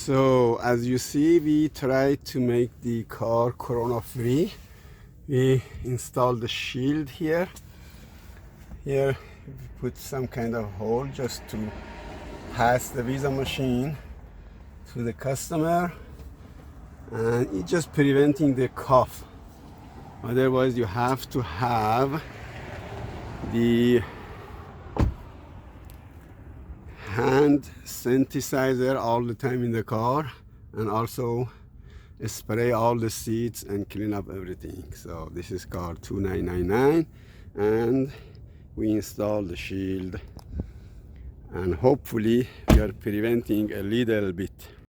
So as you see, we try to make the car corona free. We install the shield here. Here we put some kind of hole just to pass the Visa machine to the customer, and it's just preventing the cough. Otherwise you have to have the hand sanitizer all the time in the car, and also spray all the seats and clean up everything. So this is car 2999, and we install the shield, and hopefully we are preventing a little bit.